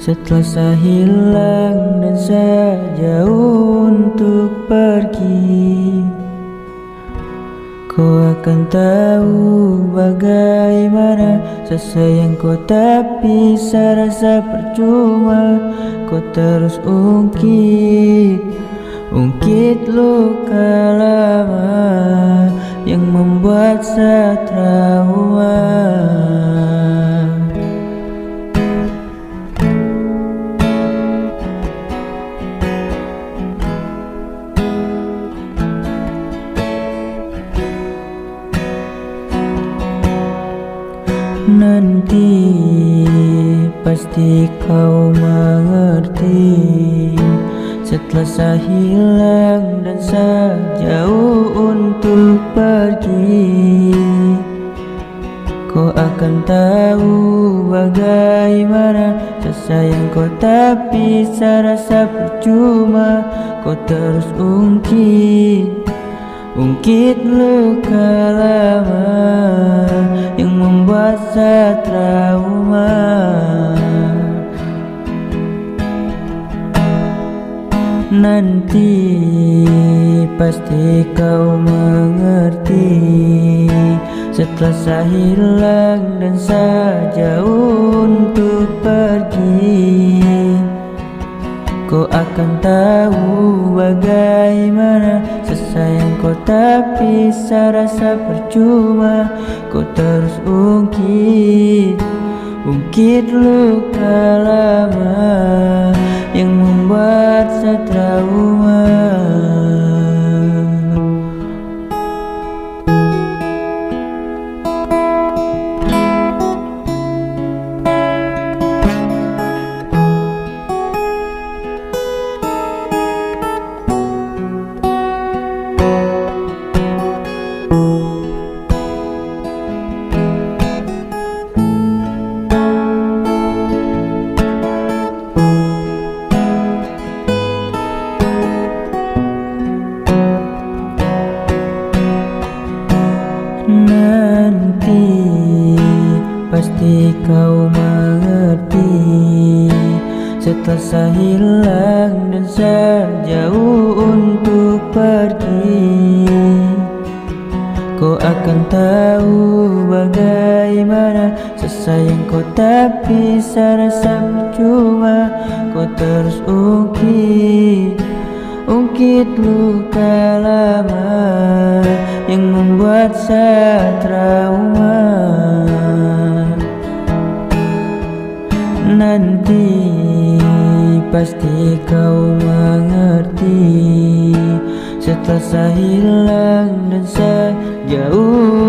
Setelah saya hilang dan saya jauh untuk pergi, kau akan tahu bagaimana saya sayang kau, tapi saya rasa percuma. Kau terus ungkit luka lama yang membuat saya trauma. Nanti pasti kau mengerti. Setelah saya hilang dan saya jauh untuk pergi, kau akan tahu bagaimana saya sayang kau, tapi saya rasa percuma. Kau terus ungkit luka lama yang membuat saya trauma. Nanti pasti kau mengerti. Setelah saya hilang dan saya jauh untuk pergi, kau akan tahu bagaimana saya sayang kau, tapi saya rasa percuma. Kau terus ungkit luka lama yang membuat saya trauma. Nanti pasti kau mengerti. Setelah saya hilang dan saya jauh untuk pergi, kau akan tahu bagaimana saya sayang kau, tapi saya rasa percuma. Kau terus ungkit luka lama yang membuat saya trauma. Nanti pasti kau mengerti. Setelah saya hilang dan saya jauh